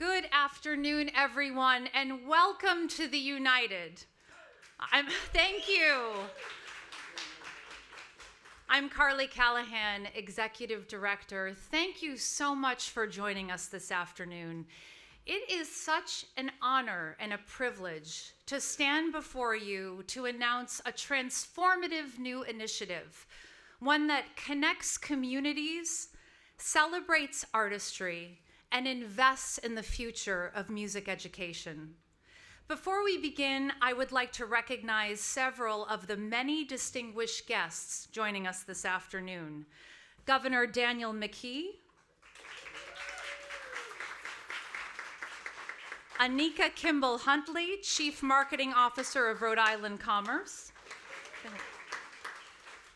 Good afternoon, everyone, and welcome to the United. Thank you. I'm Carly Callahan, Executive Director. Thank you so much for joining us this afternoon. It is such an honor and a privilege to stand before you to announce a transformative new initiative, one that connects communities, celebrates artistry, and invests in the future of music education. Before we begin, I would like to recognize several of the many distinguished guests joining us this afternoon. Governor Daniel McKee, Anika Kimball Huntley, Chief Marketing Officer of Rhode Island Commerce,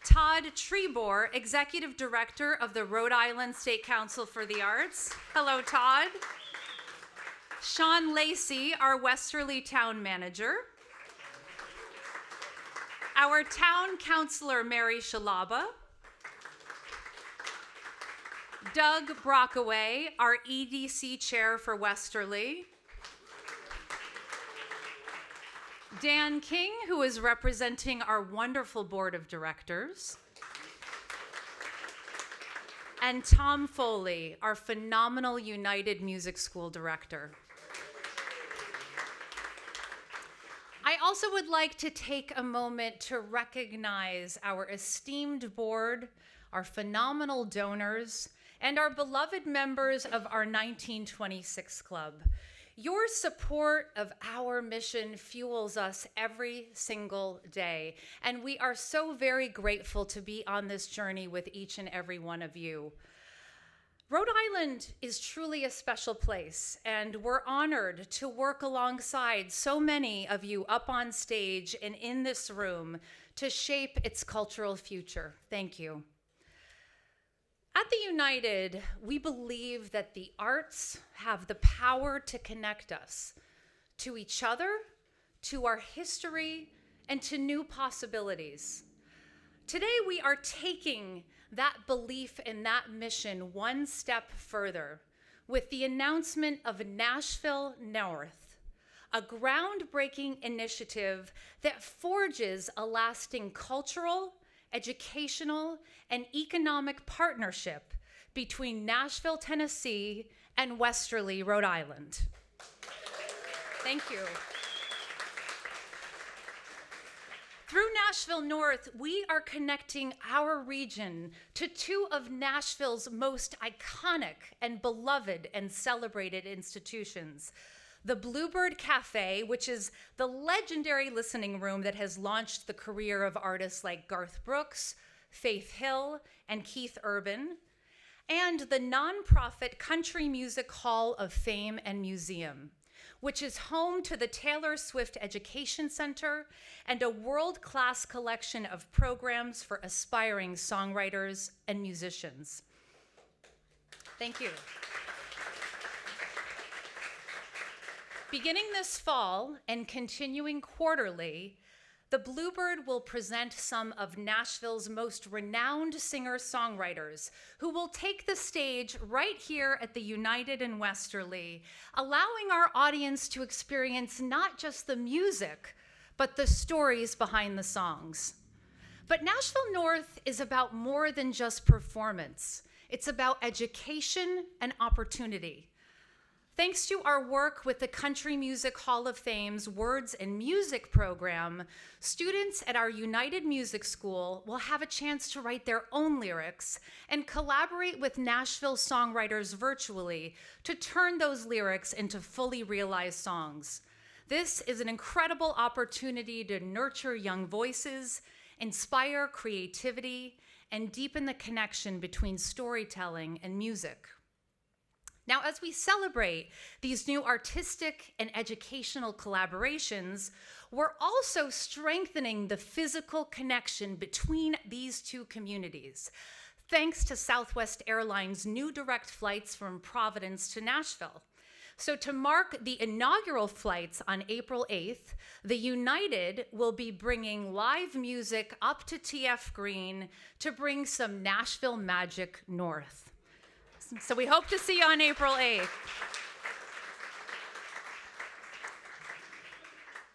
Todd Trebor, Executive Director of the Rhode Island State Council for the Arts. Hello, Todd. Sean Lacey, our Westerly Town Manager. Our Town Councilor, Mary Shalaba. Doug Brockaway, our EDC Chair for Westerly. Dan King, who is representing our wonderful board of directors. And Tom Foley, our phenomenal United Music School director. I also would like to take a moment to recognize our esteemed board, our phenomenal donors, and our beloved members of our 1926 Club. Your support of our mission fuels us every single day, and we are so very grateful to be on this journey with each and every one of you. Rhode Island is truly a special place, and we're honored to work alongside so many of you up on stage and in this room to shape its cultural future. Thank you. At the United, we believe that the arts have the power to connect us to each other, to our history, and to new possibilities. Today, we are taking that belief and that mission one step further with the announcement of Nashville North, a groundbreaking initiative that forges a lasting cultural, educational, and economic partnership between Nashville, Tennessee, and Westerly, Rhode Island. Thank you. Through Nashville North, we are connecting our region to two of Nashville's most iconic and beloved and celebrated institutions. The Bluebird Cafe, which is the legendary listening room that has launched the career of artists like Garth Brooks, Faith Hill, and Keith Urban, and the nonprofit Country Music Hall of Fame and Museum, which is home to the Taylor Swift Education Center and a world-class collection of programs for aspiring songwriters and musicians. Thank you. Beginning this fall and continuing quarterly, the Bluebird will present some of Nashville's most renowned singer-songwriters who will take the stage right here at the United and Westerly, allowing our audience to experience not just the music, but the stories behind the songs. But Nashville North is about more than just performance. It's about education and opportunity. Thanks to our work with the Country Music Hall of Fame's Words and Music program, students at our United Music School will have a chance to write their own lyrics and collaborate with Nashville songwriters virtually to turn those lyrics into fully realized songs. This is an incredible opportunity to nurture young voices, inspire creativity, and deepen the connection between storytelling and music. Now, as we celebrate these new artistic and educational collaborations, we're also strengthening the physical connection between these two communities, thanks to Southwest Airlines' new direct flights from Providence to Nashville. So to mark the inaugural flights on April 8th, the United will be bringing live music up to TF Green to bring some Nashville magic north. So we hope to see you on April 8th.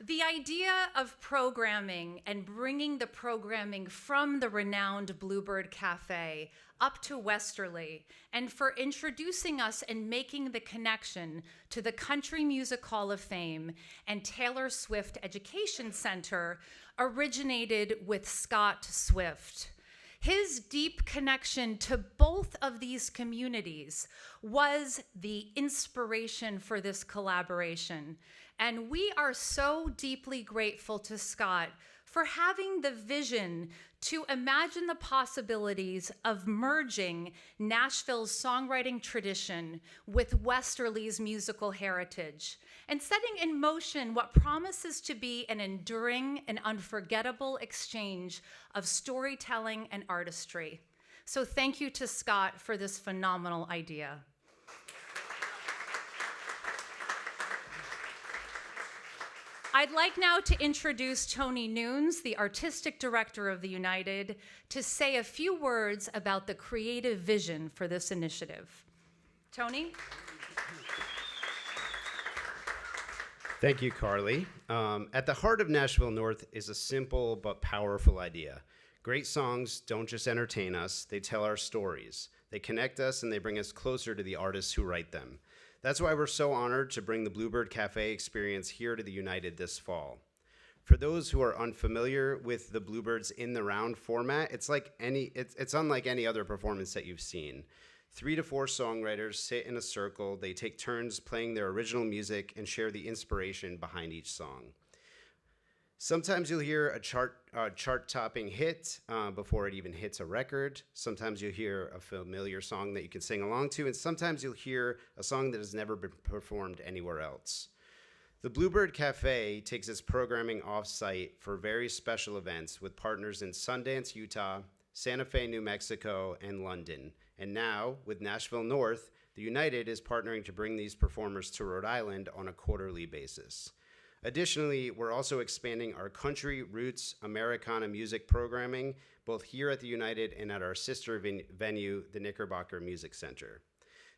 The idea of programming and bringing the programming from the renowned Bluebird Cafe up to Westerly, and for introducing us and making the connection to the Country Music Hall of Fame and Taylor Swift Education Center originated with Scott Swift. His deep connection to both of these communities was the inspiration for this collaboration. And we are so deeply grateful to Scott for having the vision to imagine the possibilities of merging Nashville's songwriting tradition with Westerly's musical heritage and setting in motion what promises to be an enduring and unforgettable exchange of storytelling and artistry. So thank you to Scott for this phenomenal idea. I'd like now to introduce Tony Nunes, the Artistic Director of the United, to say a few words about the creative vision for this initiative. Tony? Thank you, Carly. At the heart of Nashville North is a simple but powerful idea. Great songs don't just entertain us, they tell our stories. They connect us and they bring us closer to the artists who write them. That's why we're so honored to bring the Bluebird Cafe experience here to the United this fall. For those who are unfamiliar with the Bluebirds in the Round format, it's unlike any other performance that you've seen. 3 to 4 songwriters sit in a circle, they take turns playing their original music and share the inspiration behind each song. Sometimes you'll hear a chart-topping hit before it even hits a record. Sometimes you'll hear a familiar song that you can sing along to, and sometimes you'll hear a song that has never been performed anywhere else. The Bluebird Cafe takes its programming off-site for very special events with partners in Sundance, Utah, Santa Fe, New Mexico, and London. And now, with Nashville North, the United is partnering to bring these performers to Rhode Island on a quarterly basis. Additionally, we're also expanding our country roots Americana music programming, both here at the United and at our sister venue, the Knickerbocker Music Center.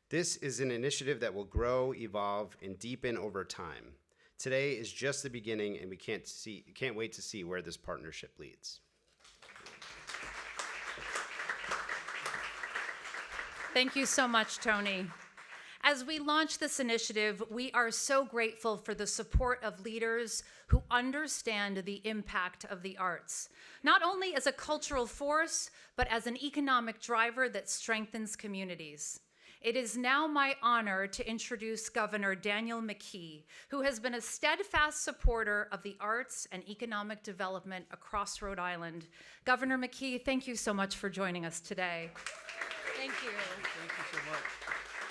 This is an initiative that will grow, evolve, and deepen over time. Today is just the beginning, and we can't wait to see where this partnership leads. Thank you so much, Tony. As we launch this initiative, we are so grateful for the support of leaders who understand the impact of the arts, not only as a cultural force, but as an economic driver that strengthens communities. It is now my honor to introduce Governor Daniel McKee, who has been a steadfast supporter of the arts and economic development across Rhode Island. Governor McKee, thank you so much for joining us today. Thank you. Thank you so much.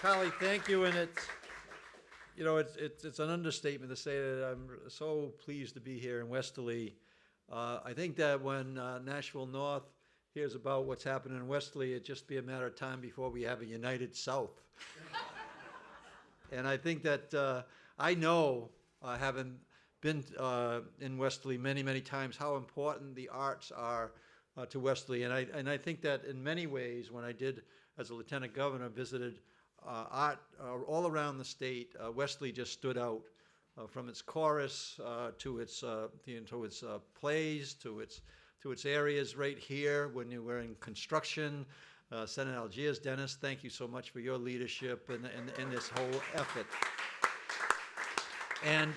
Carly, thank you, and it's an understatement to say that I'm so pleased to be here in Westerly. I think that when Nashville North hears about what's happening in Westerly, it'd just be a matter of time before we have a united South. And I think that I know, having been in Westerly many, many times, how important the arts are to Westerly. And I think that in many ways, when I did, as a lieutenant governor, visited art all around the state, Westerly just stood out from its chorus to its plays, to its areas right here when you were in construction. Senator Algiers, Dennis, thank you so much for your leadership in this whole effort. And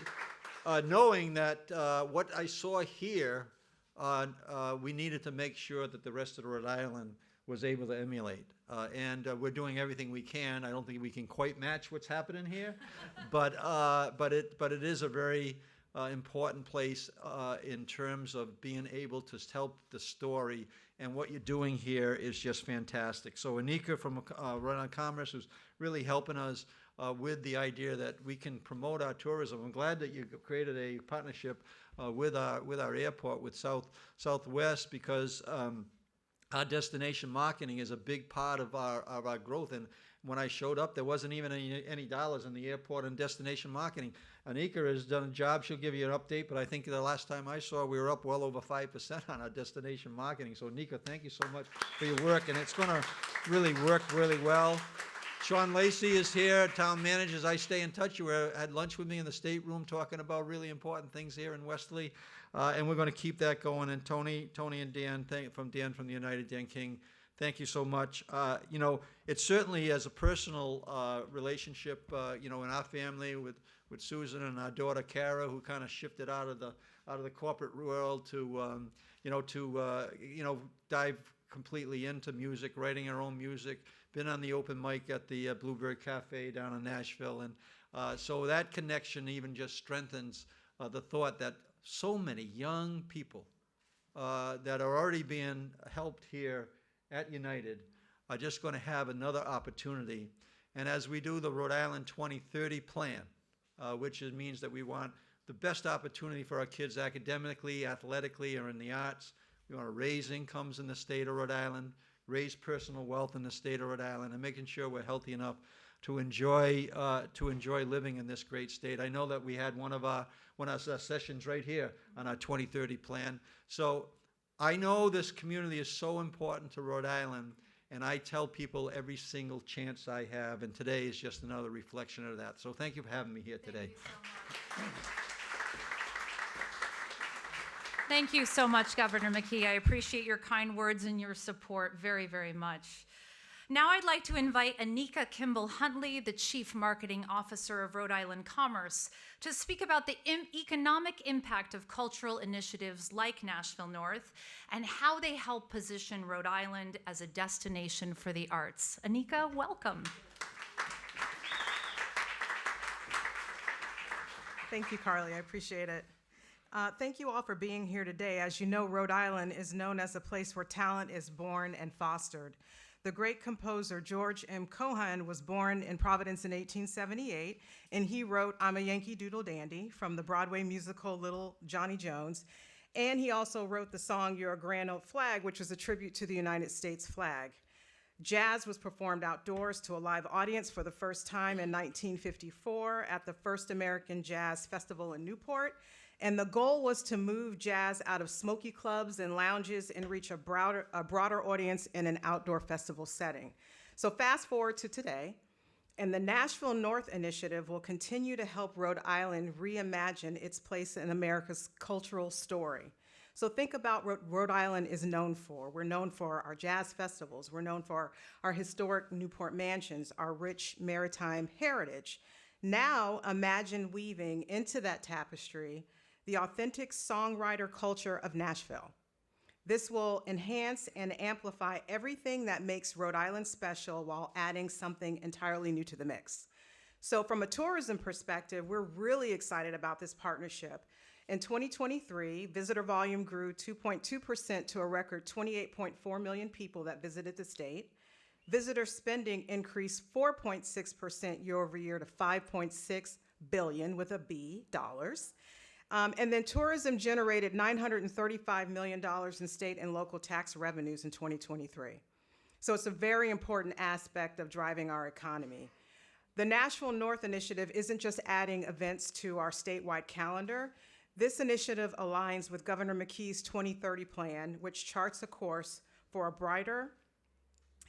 knowing that what I saw here, we needed to make sure that the rest of Rhode Island was able to emulate. And we're doing everything we can. I don't think we can quite match what's happening here, but it is a very important place in terms of being able to tell the story. And what you're doing here is just fantastic. So Anika from Rhode Island Commerce, who's really helping us with the idea that we can promote our tourism. I'm glad that you created a partnership with our airport, with Southwest, because our destination marketing is a big part of our growth. And when I showed up, there wasn't even any dollars in the airport and destination marketing. Anika has done a job. She'll give you an update, but I think the last time I saw, we were up well over 5% on our destination marketing. So Anika, thank you so much for your work, and it's going to really work really well. Sean Lacey is here, town managers. I stay in touch. You had lunch with me in the stateroom talking about really important things here in Westerly. And we're going to keep that going. And Tony and Dan, from the United, Dan King, thank you so much. It's certainly as a personal relationship, in our family with Susan and our daughter Kara, who kind of shifted out of the corporate world to dive completely into music, writing our own music. Been on the open mic at the Bluebird Cafe down in Nashville, and so that connection even just strengthens the thought that so many young people that are already being helped here at United are just going to have another opportunity. And as we do the Rhode Island 2030 plan, which means that we want the best opportunity for our kids academically, athletically, or in the arts. We want to raise incomes in the state of Rhode Island, raise personal wealth in the state of Rhode Island, and making sure we're healthy enough to enjoy living in this great state. I know that we had one of our sessions right here on our 2030 plan. So I know this community is so important to Rhode Island, and I tell people every single chance I have, and today is just another reflection of that. So thank you for having me here today. Thank you so much, Governor McKee. I appreciate your kind words and your support very, very much. Now I'd like to invite Anika Kimball Huntley, the Chief Marketing Officer of Rhode Island Commerce, to speak about the economic impact of cultural initiatives like Nashville North and how they help position Rhode Island as a destination for the arts. Anika, welcome. Thank you, Carly. I appreciate it. Thank you all for being here today. As you know, Rhode Island is known as a place where talent is born and fostered. The great composer George M. Cohan was born in Providence in 1878, and he wrote "I'm a Yankee Doodle Dandy" from the Broadway musical Little Johnny Jones. And he also wrote the song "You're a Grand Old Flag," which was a tribute to the United States flag. Jazz was performed outdoors to a live audience for the first time in 1954 at the First American Jazz Festival in Newport. And the goal was to move jazz out of smoky clubs and lounges and reach a broader audience in an outdoor festival setting. So fast forward to today, and the Nashville North initiative will continue to help Rhode Island reimagine its place in America's cultural story. So think about what Rhode Island is known for. We're known for our jazz festivals. We're known for our historic Newport mansions, our rich maritime heritage. Now imagine weaving into that tapestry the authentic songwriter culture of Nashville. This will enhance and amplify everything that makes Rhode Island special while adding something entirely new to the mix. So from a tourism perspective, we're really excited about this partnership. In 2023, visitor volume grew 2.2% to a record 28.4 million people that visited the state. Visitor spending increased 4.6% year over year to $5.6 billion with a B dollars. And then tourism generated $935 million in state and local tax revenues in 2023. So it's a very important aspect of driving our economy. The Nashville North initiative isn't just adding events to our statewide calendar. This initiative aligns with Governor McKee's 2030 plan, which charts a course for a brighter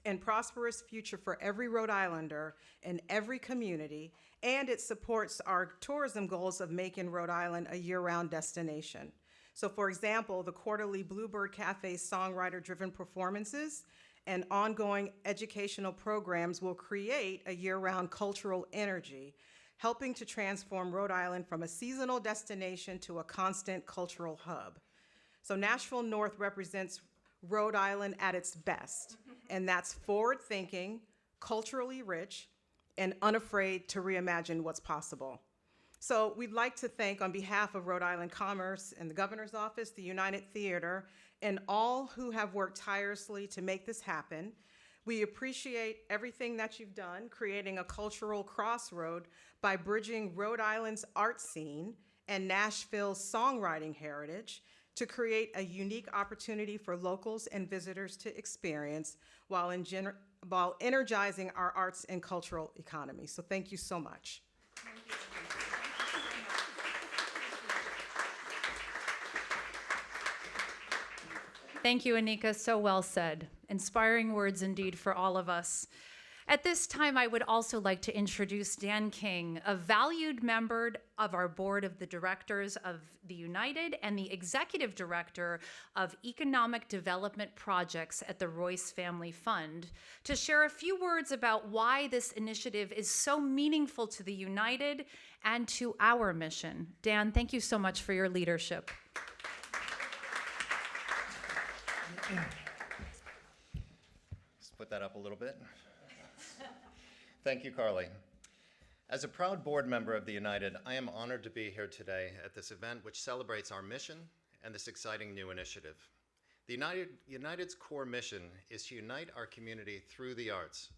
and prosperous future for every Rhode Islander in every community, and it supports our tourism goals of making Rhode Island a year-round destination. So for example, the quarterly Bluebird Cafe songwriter-driven performances and ongoing educational programs will create a year-round cultural energy, helping to transform Rhode Island from a seasonal destination to a constant cultural hub. So Nashville North represents Rhode Island at its best, and that's forward-thinking, culturally rich, and unafraid to reimagine what's possible. So we'd like to thank, on behalf of Rhode Island Commerce and the Governor's Office, the United Theater, and all who have worked tirelessly to make this happen. We appreciate everything that you've done, creating a cultural crossroad by bridging Rhode Island's art scene and Nashville's songwriting heritage to create a unique opportunity for locals and visitors to experience while energizing our arts and cultural economy. So thank you so much. Thank you, Anika. So well said. Inspiring words indeed for all of us. At this time, I would also like to introduce Dan King, a valued member of our board of the directors of the United and the executive director of economic development projects at the Royce Family Fund, to share a few words about why this initiative is so meaningful to the United and to our mission. Dan, thank you so much for your leadership. Let's put that up a little bit. Thank you, Carly. As a proud board member of the United, I am honored to be here today at this event which celebrates our mission and this exciting new initiative. The United's core mission is to unite our community through the arts.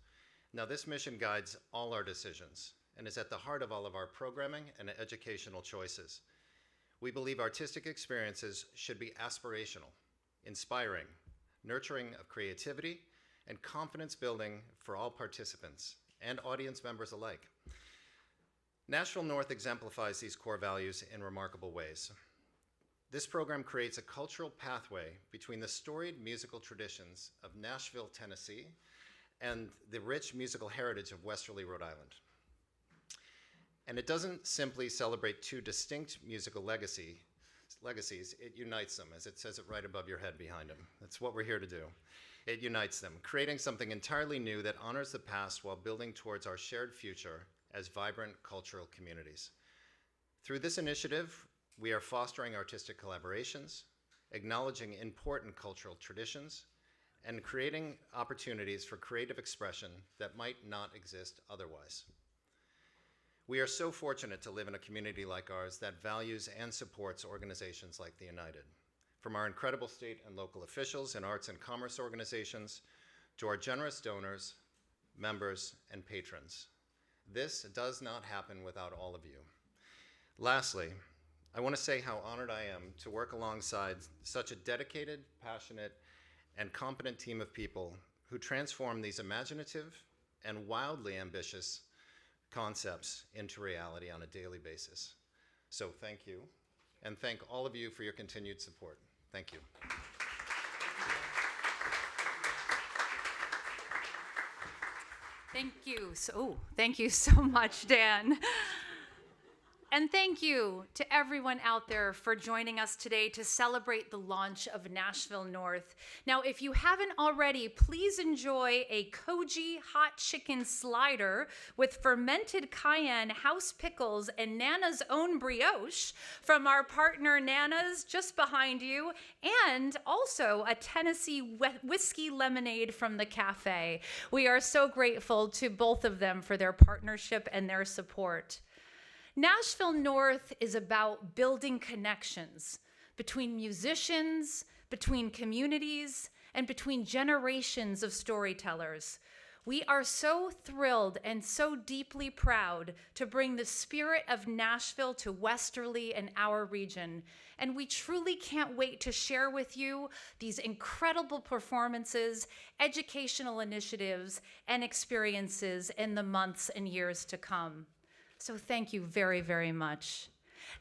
Now, this mission guides all our decisions and is at the heart of all of our programming and educational choices. We believe artistic experiences should be aspirational, inspiring, nurturing of creativity, and confidence building for all participants and audience members alike. Nashville North exemplifies these core values in remarkable ways. This program creates a cultural pathway between the storied musical traditions of Nashville, Tennessee, and the rich musical heritage of Westerly, Rhode Island. And it doesn't simply celebrate two distinct musical legacies, it unites them, as it says it right above your head behind him. That's what we're here to do. It unites them, creating something entirely new that honors the past while building towards our shared future as vibrant cultural communities. Through this initiative, we are fostering artistic collaborations, acknowledging important cultural traditions, and creating opportunities for creative expression that might not exist otherwise. We are so fortunate to live in a community like ours that values and supports organizations like the United. From our incredible state and local officials and arts and commerce organizations to our generous donors, members, and patrons. This does not happen without all of you. Lastly, I want to say how honored I am to work alongside such a dedicated, passionate, and competent team of people who transform these imaginative and wildly ambitious concepts into reality on a daily basis. So thank you, and thank all of you for your continued support. Thank you. Thank you so much, Dan. And thank you to everyone out there for joining us today to celebrate the launch of Nashville North. Now, if you haven't already, please enjoy a Koji hot chicken slider with fermented cayenne, house pickles, and Nana's own brioche from our partner Nana's just behind you, and also a Tennessee whiskey lemonade from the cafe. We are so grateful to both of them for their partnership and their support. Nashville North is about building connections between musicians, between communities, and between generations of storytellers. We are so thrilled and so deeply proud to bring the spirit of Nashville to Westerly and our region. And we truly can't wait to share with you these incredible performances, educational initiatives, and experiences in the months and years to come. So thank you very, very much.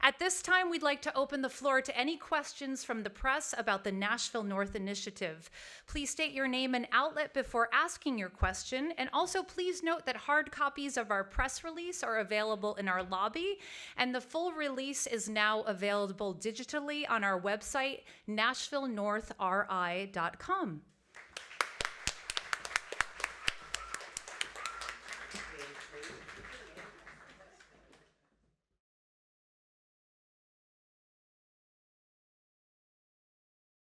At this time, we'd like to open the floor to any questions from the press about the Nashville North Initiative. Please state your name and outlet before asking your question, and also please note that hard copies of our press release are available in our lobby, and the full release is now available digitally on our website, nashvillenorthri.com.